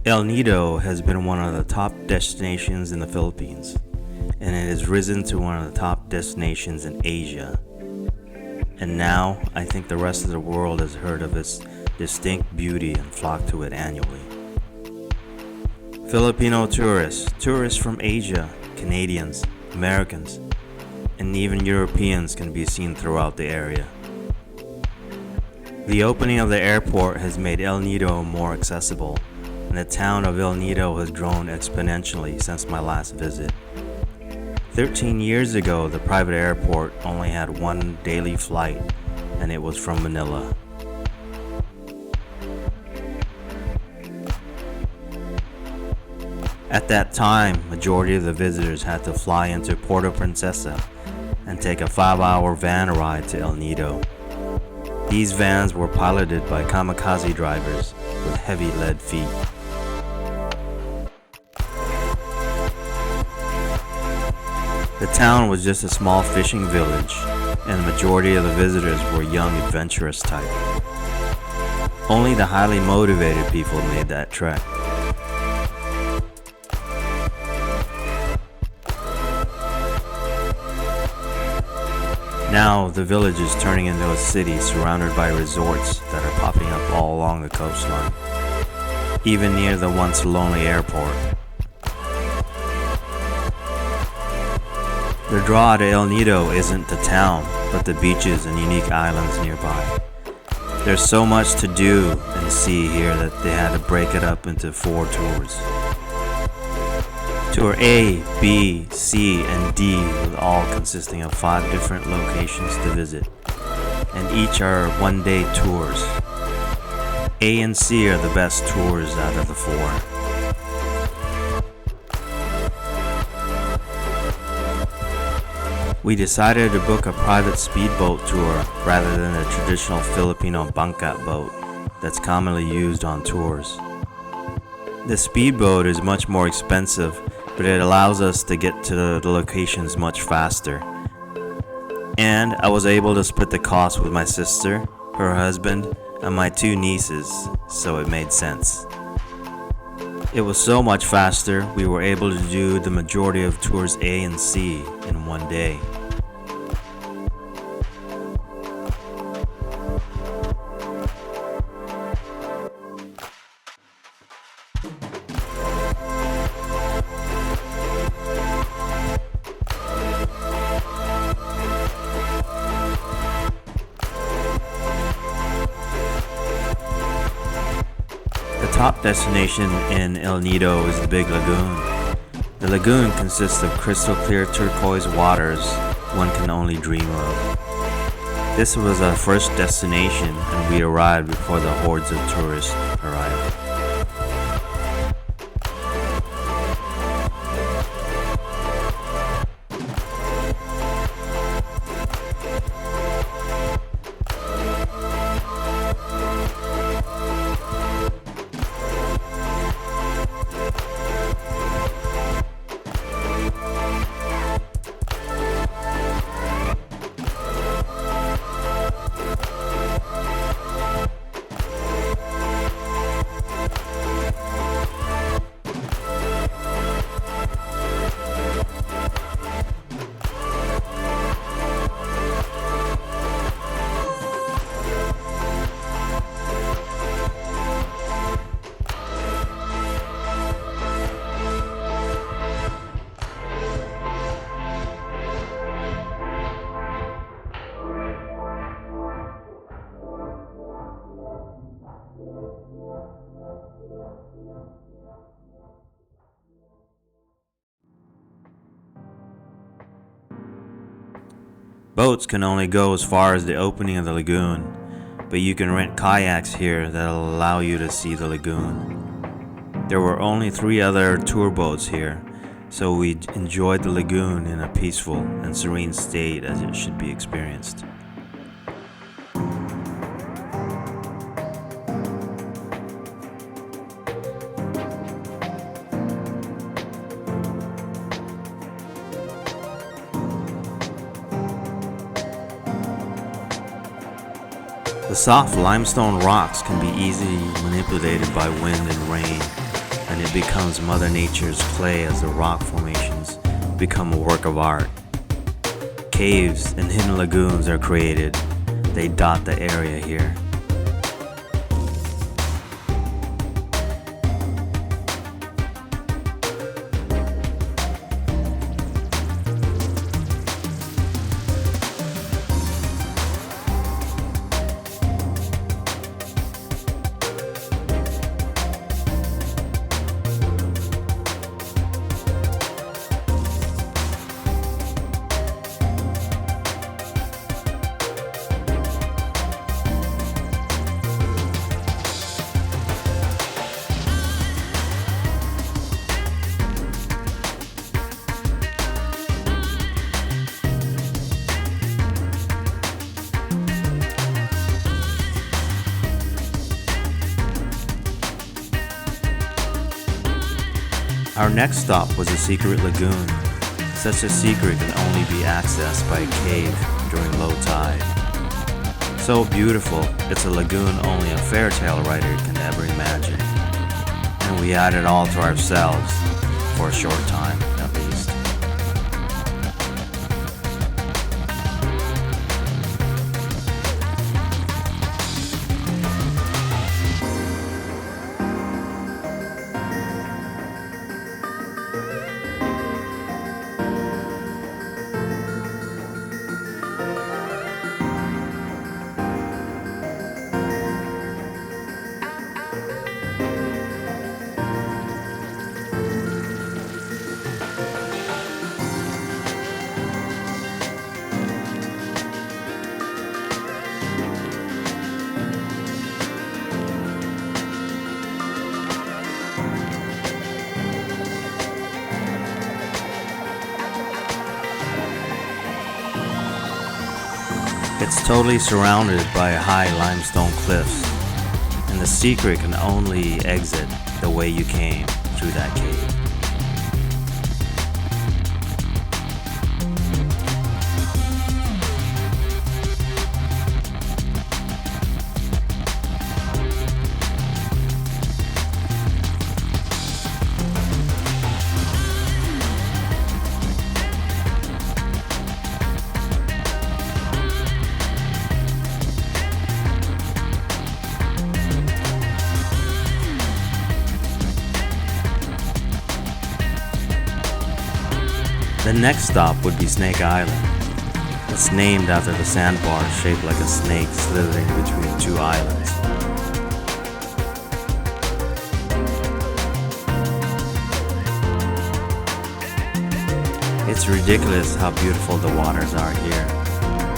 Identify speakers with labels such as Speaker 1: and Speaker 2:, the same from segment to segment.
Speaker 1: El Nido has been one of the top destinations in the Philippines, and it has risen to one of the top destinations in Asia. And now, I think the rest of the world has heard of its distinct beauty and flock to it annually. Filipino tourists from Asia, Canadians, Americans, and even Europeans can be seen throughout the area. The opening of the airport has made El Nido more accessible, and the town of El Nido has grown exponentially since my last visit. 13 years ago, the private airport only had one daily flight, and it was from Manila. At that time, majority of the visitors had to fly into Puerto Princesa and take a 5-hour van ride to El Nido. These vans were piloted by kamikaze drivers with heavy lead feet. The town was just a small fishing village, and the majority of the visitors were young, adventurous type. Only the highly motivated people made that trek. Now, the village is turning into a city surrounded by resorts that are popping up all along the coastline, even near the once lonely airport. The draw to El Nido isn't the town, but the beaches and unique islands nearby. There's so much to do and see here that they had to break it up into 4 tours. Tour A, B, C, and D, with all consisting of 5 different locations to visit, and each are one-day tours. A and C are the best tours out of the 4. We decided to book a private speedboat tour rather than a traditional Filipino bangka boat that's commonly used on tours. The speedboat is much more expensive, but it allows us to get to the locations much faster. And I was able to split the cost with my sister, her husband, and my 2 nieces, so it made sense. It was so much faster, we were able to do the majority of tours A and C in one day. The top destination in El Nido is the Big Lagoon. The lagoon consists of crystal clear turquoise waters one can only dream of. This was our first destination, and we arrived before the hordes of tourists arrived. Boats can only go as far as the opening of the lagoon, but you can rent kayaks here that'll allow you to see the lagoon. There were only 3 other tour boats here, so we enjoyed the lagoon in a peaceful and serene state as it should be experienced. The soft limestone rocks can be easily manipulated by wind and rain, and it becomes Mother Nature's clay as the rock formations become a work of art. Caves and hidden lagoons are created. They dot the area here. Our next stop was a secret lagoon. Such a secret can only be accessed by a cave during low tide. So beautiful, it's a lagoon only a fairy tale writer can ever imagine. And we had it all to ourselves, for a short time at least. It's totally surrounded by high limestone cliffs, and the secret can only exit the way you came, through that cave. The next stop would be Snake Island. It's named after the sandbar shaped like a snake slithering between two islands. It's ridiculous how beautiful the waters are here,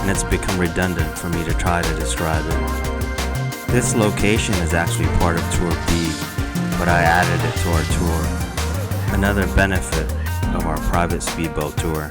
Speaker 1: and it's become redundant for me to try to describe it. This location is actually part of Tour B, but I added it to our tour. Another benefit of our private speedboat tour.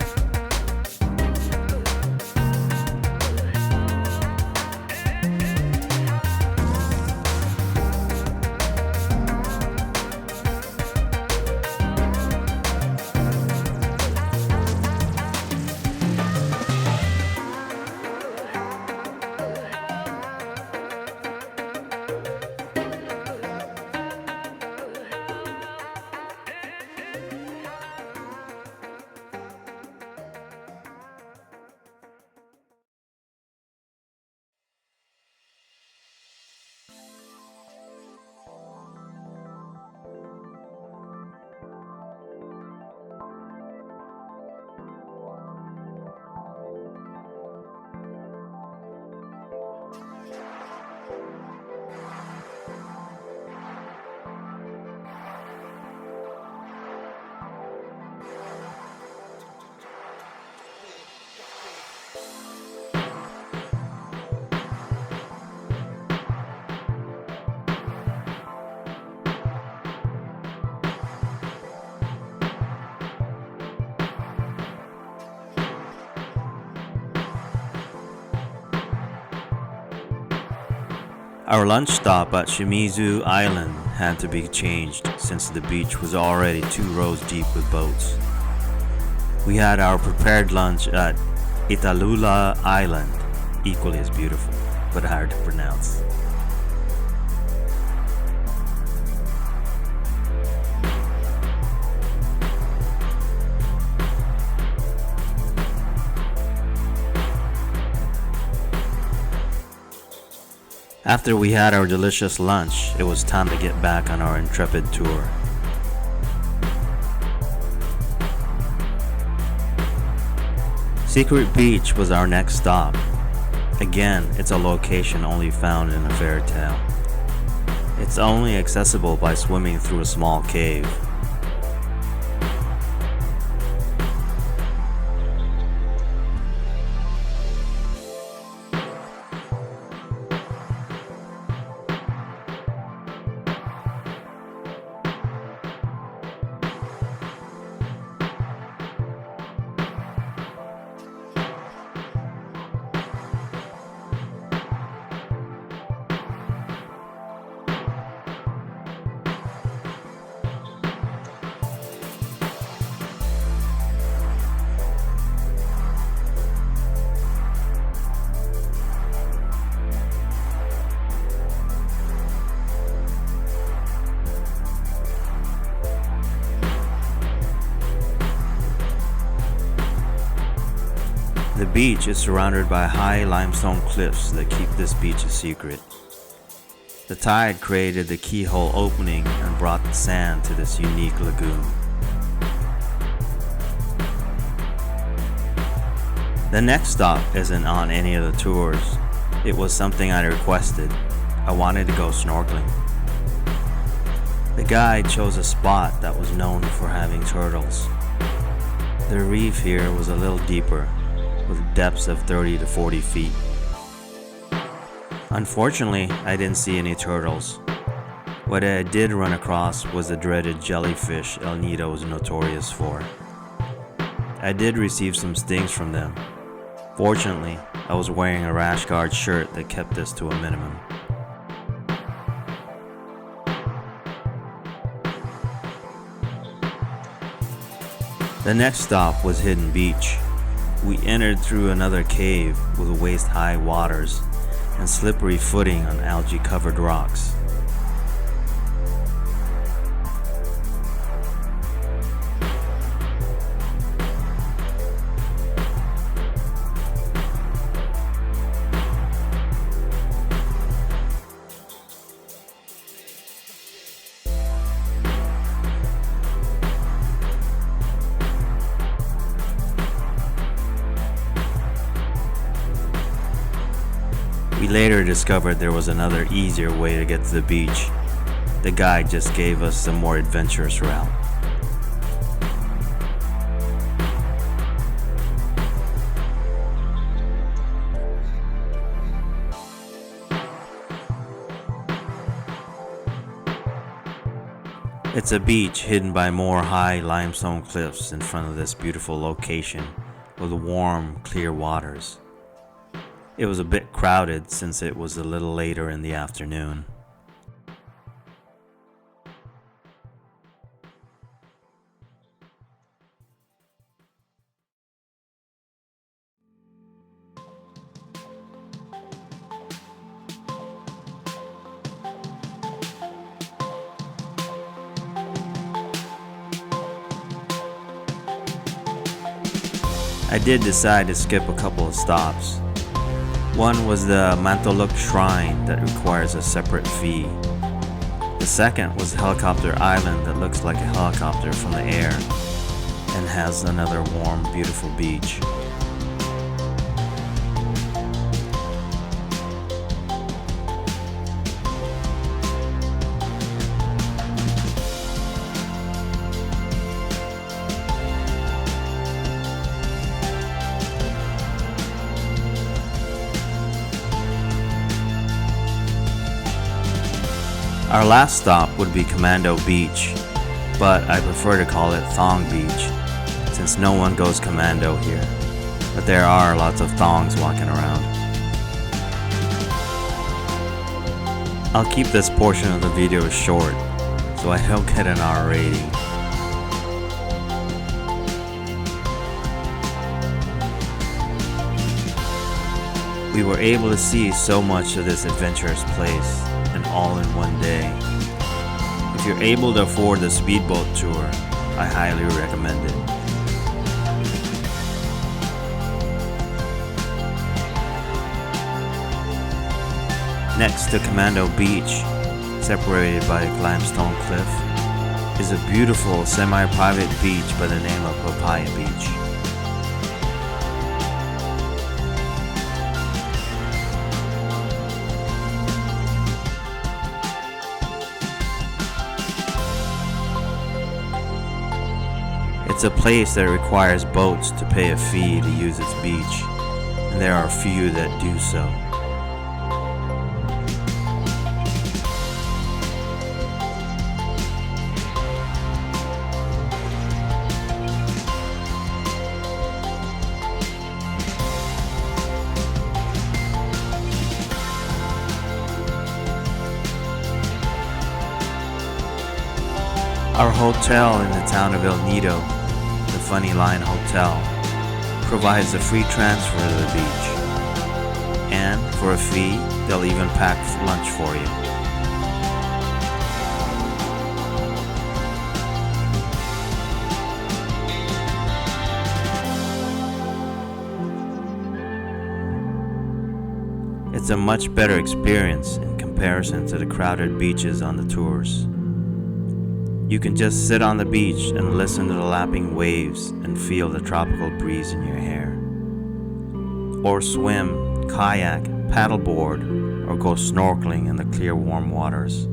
Speaker 1: Our lunch stop at Shimizu Island had to be changed since the beach was already 2 rows deep with boats. We had our prepared lunch at Italula Island, equally as beautiful, but hard to pronounce. After we had our delicious lunch, it was time to get back on our intrepid tour. Secret Beach was our next stop. Again, it's a location only found in a fairy tale. It's only accessible by swimming through a small cave. The beach is surrounded by high limestone cliffs that keep this beach a secret. The tide created the keyhole opening and brought the sand to this unique lagoon. The next stop isn't on any of the tours. It was something I requested. I wanted to go snorkeling. The guide chose a spot that was known for having turtles. The reef here was a little deeper, with depths of 30 to 40 feet. Unfortunately, I didn't see any turtles. What I did run across was the dreaded jellyfish El Nido is notorious for. I did receive some stings from them. Fortunately, I was wearing a rash guard shirt that kept this to a minimum. The next stop was Hidden Beach. We entered through another cave with waist-high waters and slippery footing on algae-covered rocks. We later discovered there was another easier way to get to the beach. The guide just gave us a more adventurous route. It's a beach hidden by more high limestone cliffs in front of this beautiful location with warm, clear waters. It was a bit crowded since it was a little later in the afternoon. I did decide to skip a couple of stops. One was the Mantoluk Shrine that requires a separate fee. The second was Helicopter Island that looks like a helicopter from the air and has another warm, beautiful beach. Our last stop would be Commando Beach, but I prefer to call it Thong Beach, since no one goes commando here, but there are lots of thongs walking around. I'll keep this portion of the video short, so I don't get an R rating. We were able to see so much of this adventurous place, and all in one day. If you're able to afford the speedboat tour, I highly recommend it. Next to Commando Beach, separated by a limestone cliff, is a beautiful semi-private beach by the name of Papaya Beach. It's a place that requires boats to pay a fee to use its beach, and there are few that do so. Our hotel in the town of Nido, the Funny Line Hotel, provides a free transfer to the beach, and for a fee, they'll even pack lunch for you. It's a much better experience in comparison to the crowded beaches on the tours. You can just sit on the beach and listen to the lapping waves and feel the tropical breeze in your hair. Or swim, kayak, paddleboard, or go snorkeling in the clear warm waters.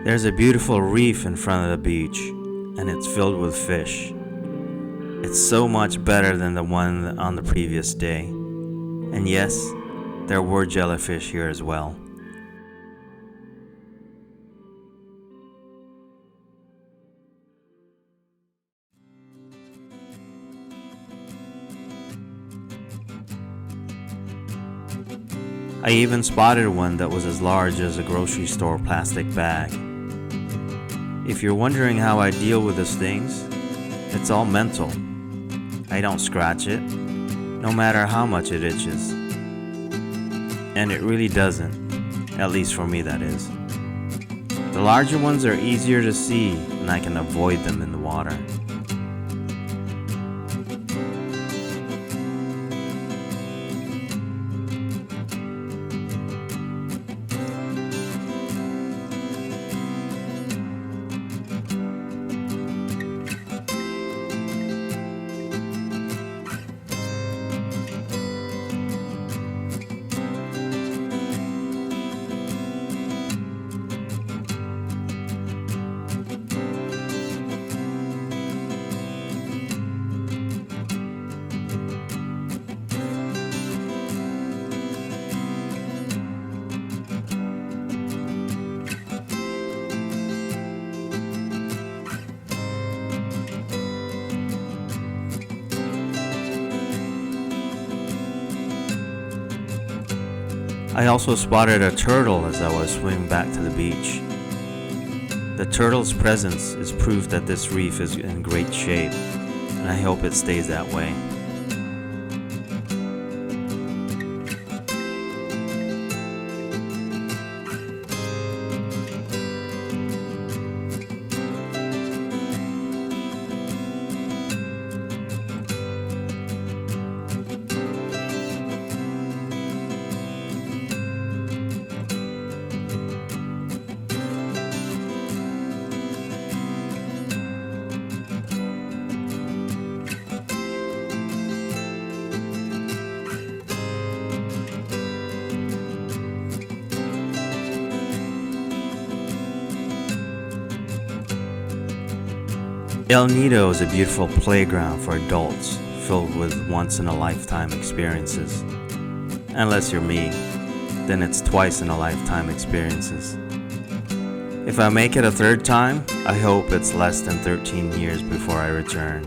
Speaker 1: There's a beautiful reef in front of the beach, and it's filled with fish. It's so much better than the one on the previous day. And yes, there were jellyfish here as well. I even spotted one that was as large as a grocery store plastic bag. If you're wondering how I deal with these things, it's all mental. I don't scratch it, no matter how much it itches. And it really doesn't, at least for me that is. The larger ones are easier to see, and I can avoid them in the water. I also spotted a turtle as I was swimming back to the beach. The turtle's presence is proof that this reef is in great shape, and I hope it stays that way. El Nido is a beautiful playground for adults filled with once-in-a-lifetime experiences. Unless you're me, then it's twice-in-a-lifetime experiences. If I make it a third time, I hope it's less than 13 years before I return.